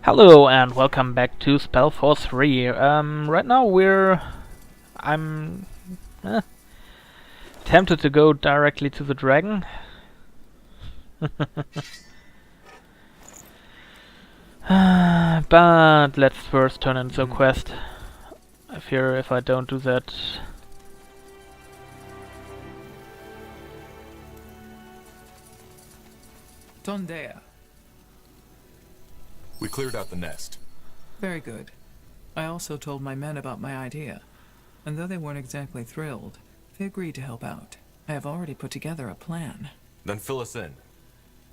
Hello and welcome back to Spellforce 3. Right now I'm eh, tempted to go directly to the dragon. But let's first turn in the quest. I fear if I don't do that... Tondea. We cleared out the nest. Very good. I also told my men about my idea, and though they weren't exactly thrilled, they agreed to help out. I have already put together a plan. Then fill us in.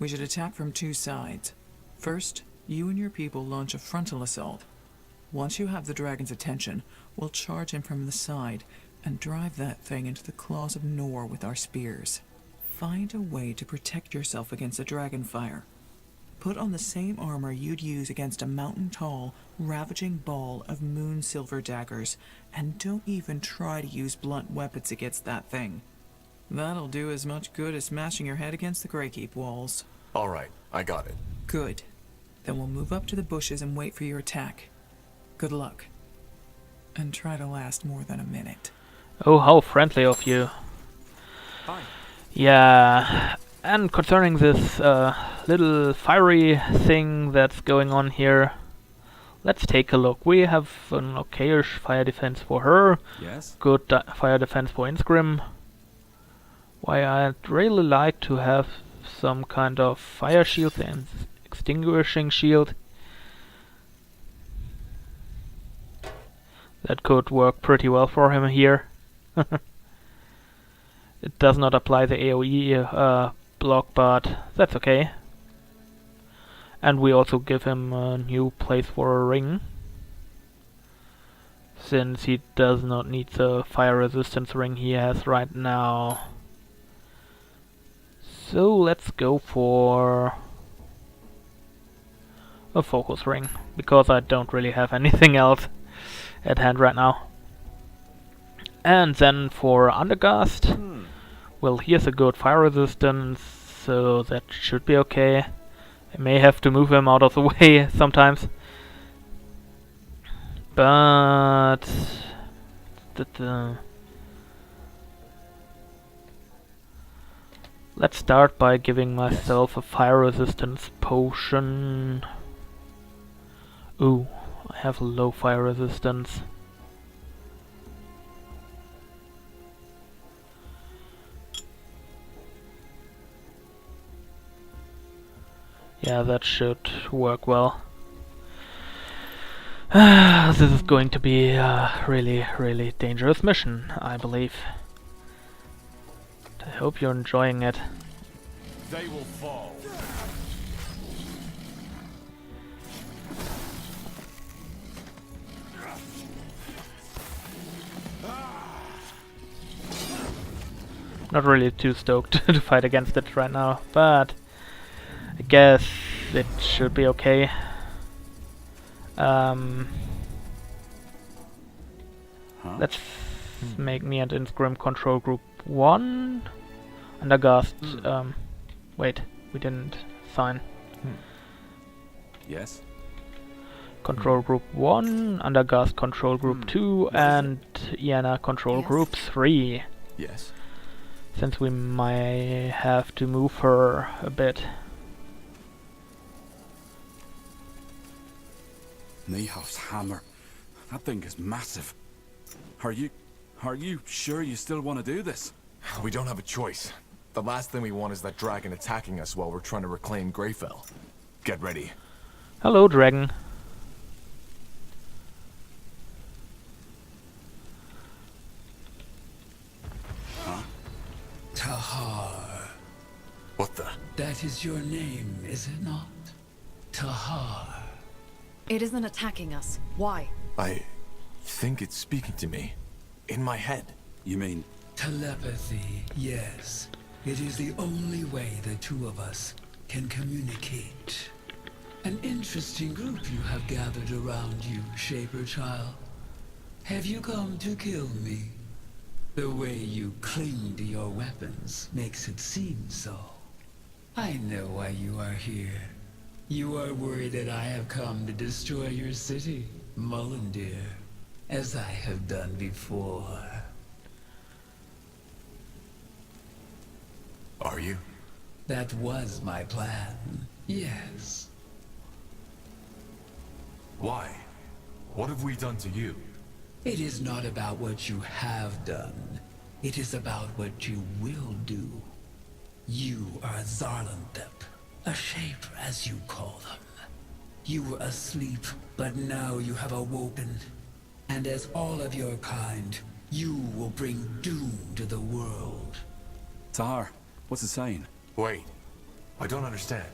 We should attack from two sides. First, you and your people launch a frontal assault. Once you have the dragon's attention, we'll charge him from the side and drive that thing into the claws of Nor with our spears. Find a way to protect yourself against the dragon fire. Put on the same armor you'd use against a mountain-tall, ravaging ball of moon silver daggers, and don't even try to use blunt weapons against that thing. That'll do as much good as smashing your head against the Greykeep walls. Alright, I got it. Good. Then we'll move up to the bushes and wait for your attack. Good luck. And try to last more than a minute. Oh, how friendly of you. Hi. Yeah, and concerning this little fiery thing that's going on here, let's take a look. We have an okayish fire defense for her. Yes? Good fire defense for Insgrim. Why, I'd really like to have some kind of fire shield and extinguishing shield. That could work pretty well for him here. It does not apply the AoE block, but that's okay. And we also give him a new place for a ring, since he does not need the fire resistance ring he has right now. So let's go for a focus ring, because I don't really have anything else at hand right now. And then for Undergast, well, here's a good fire resistance, so that should be okay. I may have to move him out of the way sometimes. But... let's start by giving myself a fire resistance potion. Ooh, I have low fire resistance. Yeah, that should work well. This is going to be a really dangerous mission, I believe. I hope you're enjoying it. They will fall. Not really too stoked to fight against it right now, but I guess it should be okay. Let's make me and Insgrim control group 1. Undergast, wait, we didn't sign. Yes? Control group 1, Undergast control group 2, and Iana control group 3. Yes. Since we might have to move her a bit. Nehof's hammer. That thing is massive. Are you sure you still want to do this? We don't have a choice. The last thing we want is that dragon attacking us while we're trying to reclaim Greyfell. Get ready. Hello, dragon. Huh? Tahar. What the? That is your name, is it not? Tahar. It isn't attacking us. Why? I think it's speaking to me. In my head. You mean... Telepathy, yes. It is the only way the two of us can communicate. An interesting group you have gathered around you, Shaper Child. Have you come to kill me? The way you cling to your weapons makes it seem so. I know why you are here. You are worried that I have come to destroy your city, Mullendeer, as I have done before. Are you? That was my plan, yes. Why? What have we done to you? It is not about what you have done. It is about what you will do. You are a Zarlanthep, a shaper as you call them. You were asleep, but now you have awoken. And as all of your kind, you will bring doom to the world. Tahar, what's it saying? Wait. I don't understand.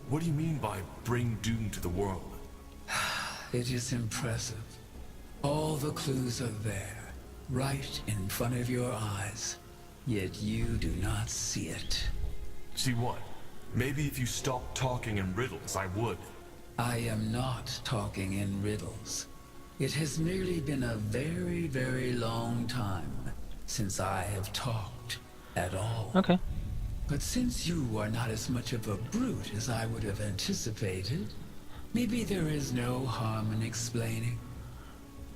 What do you mean by bring doom to the world? It is impressive. All the clues are there, right in front of your eyes. Yet you do not see it. See what? Maybe if you stopped talking in riddles, I would. I am not talking in riddles. It has merely been a very, very long time since I have talked at all. Okay. But since you are not as much of a brute as I would have anticipated, maybe there is no harm in explaining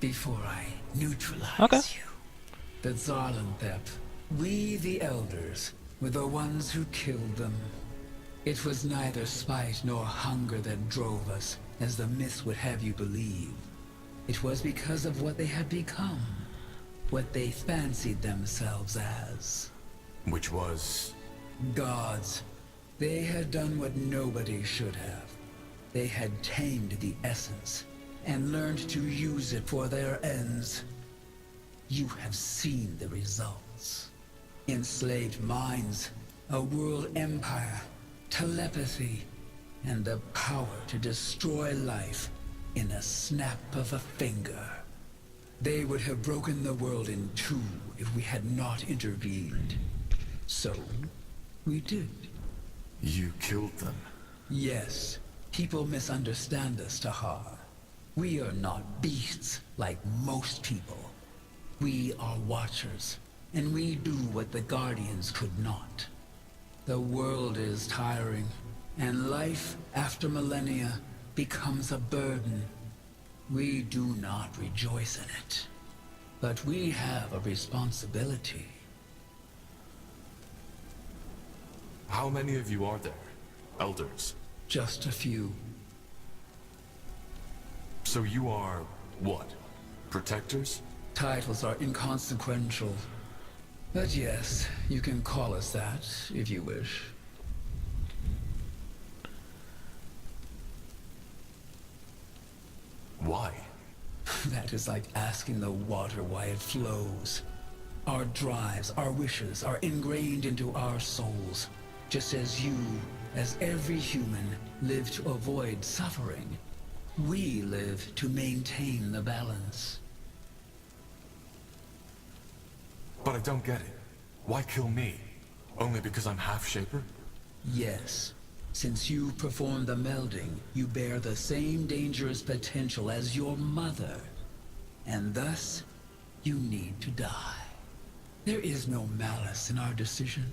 before I neutralize Okay. you. The Zarlanthep, we the Elders, were the ones who killed them. It was neither spite nor hunger that drove us, as the myths would have you believe. It was because of what they had become, what they fancied themselves as. Which was... Gods. They had done what nobody should have. They had tamed the essence, and learned to use it for their ends. You have seen the results. Enslaved minds, a world empire, telepathy, and the power to destroy life in a snap of a finger. They would have broken the world in two if we had not intervened. So, we did. You killed them. Yes, people misunderstand us, Tahar. We are not beasts like most people. We are watchers, and we do what the Guardians could not. The world is tiring, and life after millennia becomes a burden. We do not rejoice in it, but we have a responsibility. How many of you are there? Elders. Just a few. So you are... what? Protectors? Titles are inconsequential. But yes, you can call us that, if you wish. Why? That is like asking the water why it flows. Our drives, our wishes are ingrained into our souls. Just as you, as every human, live to avoid suffering. We live to maintain the balance. But I don't get it. Why kill me? Only because I'm half-shaper? Yes. Since you perform the melding, you bear the same dangerous potential as your mother. And thus, you need to die. There is no malice in our decision.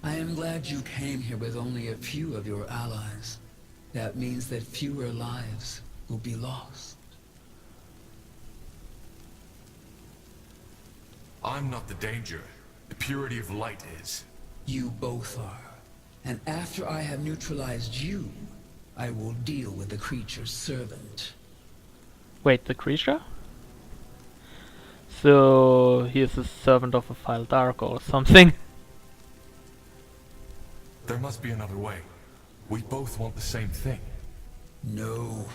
I am glad you came here with only a few of your allies. That means that fewer lives will be lost. I'm not the danger. The purity of light is. You both are. And after I have neutralized you, I will deal with the creature's servant. Wait, the creature? So he is a servant of a Vile Dark or something. There must be another way. We both want the same thing. No.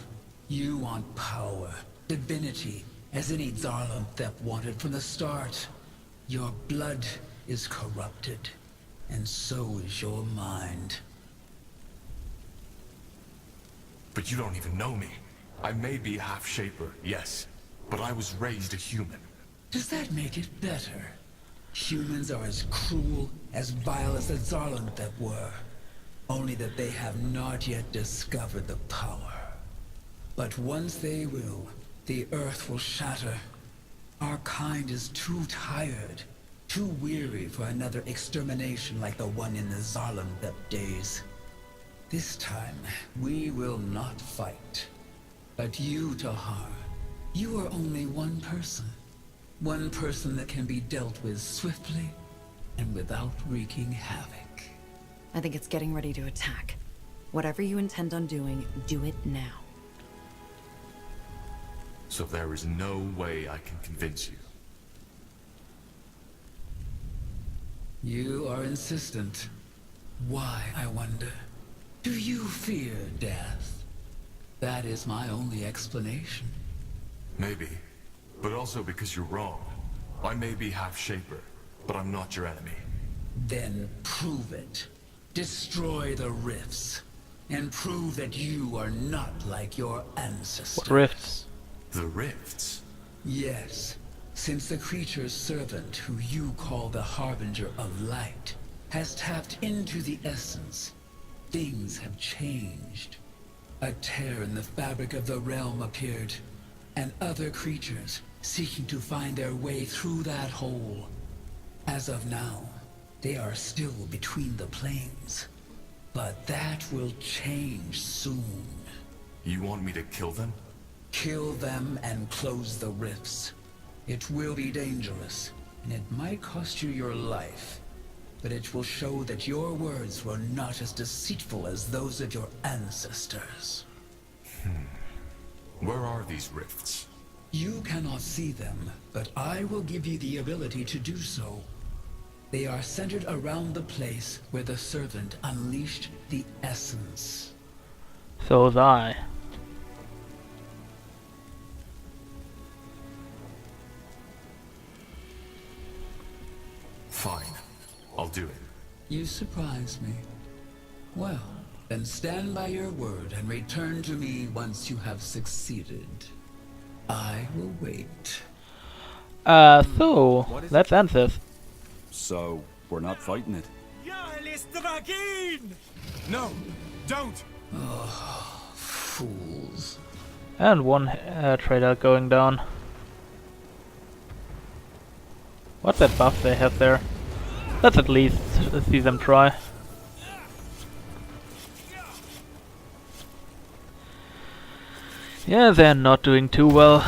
You want power, divinity, as any Zarlanthep wanted from the start. Your blood is corrupted, and so is your mind. But you don't even know me. I may be half-shaper, yes, but I was raised a human. Does that make it better? Humans are as cruel, as vile as the Zarlanthep were. Only that they have not yet discovered the power. But once they will, the earth will shatter. Our kind is too tired, too weary for another extermination like the one in the Zarlanthep days. This time, we will not fight. But you, Tahar, you are only one person. One person that can be dealt with swiftly and without wreaking havoc. I think it's getting ready to attack. Whatever you intend on doing, do it now. So there is no way I can convince you. You are insistent. Why, I wonder? Do you fear death? That is my only explanation. Maybe. But also because you're wrong. I may be half Shaper, but I'm not your enemy. Then prove it. Destroy the rifts. And prove that you are not like your ancestors. What rifts? The rifts? Yes. Since the creature's servant, who you call the Harbinger of Light, has tapped into the essence, things have changed. A tear in the fabric of the realm appeared, and other creatures seeking to find their way through that hole. As of now, they are still between the planes. But that will change soon. You want me to kill them? Kill them and close the rifts. It will be dangerous, and it might cost you your life. But it will show that your words were not as deceitful as those of your ancestors. Where are these rifts? You cannot see them, but I will give you the ability to do so. They are centered around the place where the servant unleashed the essence. So was I. Fine. I'll do it. You surprise me. Well, then stand by your word and return to me once you have succeeded. I will wait. So let's end this. So, we're not fighting it. No! Don't! Fools. And one trader going down. What's that buff they have there? Let's at least see them try. Yeah, they're not doing too well.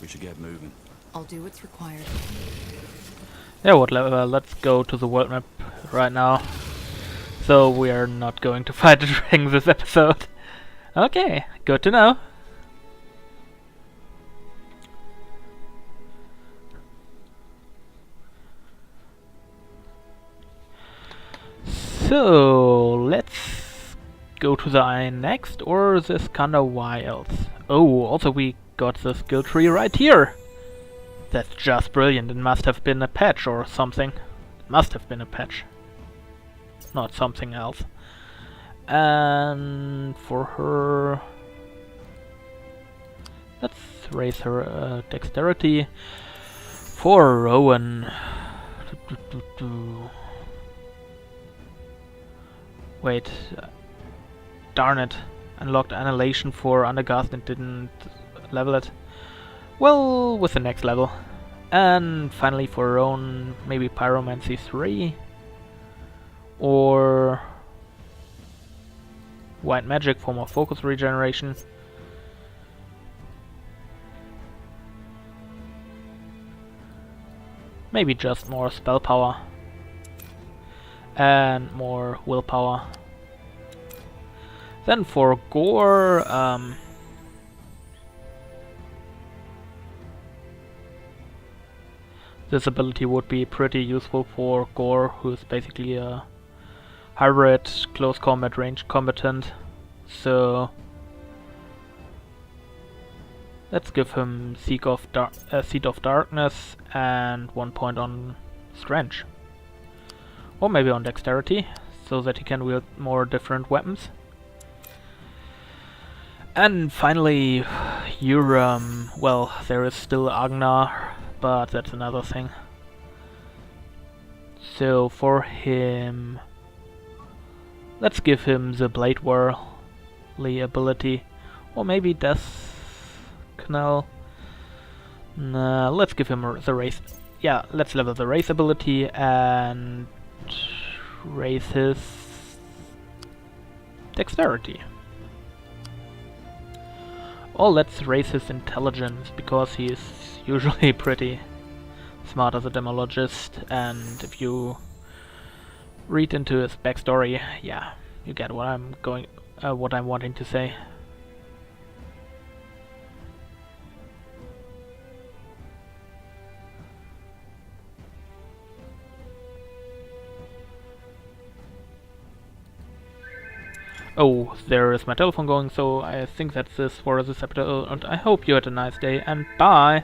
We should get moving. I'll do what's required. Yeah, let's go to the world map right now. So we are not going to fight the dragon this episode. Okay, good to know. So let's go to the eye next, or the Skanda Wilds. Oh, also we got the skill tree right here. That's just brilliant. It must have been a patch or something. It must have been a patch. Not something else. And for her... let's raise her dexterity. For Rowan... Wait. Darn it. Unlocked Annihilation for Undergast and didn't level it. Well, with the next level. And finally for her own, maybe Pyromancy 3. Or... White Magic for more focus regeneration. Maybe just more spell power. And more willpower. Then for Gore, this ability would be pretty useful for Gore, who is basically a hybrid close combat range combatant. So let's give him Seed of Darkness and 1 point on Strength. Or maybe on Dexterity, so that he can wield more different weapons. And finally, Uram. Well, there is still Agnar, but that's another thing. So for him, let's give him the Blade Whirl, ability. Or maybe Death Canal. Nah, let's give him the race. Yeah, let's level the race ability and raise his dexterity. Or let's raise his intelligence, because he is usually pretty smart as a demologist, and if you read into his backstory, yeah, you get what I'm wanting to say. Oh, there is my telephone going, so I think that's this for this episode, and I hope you had a nice day, and bye!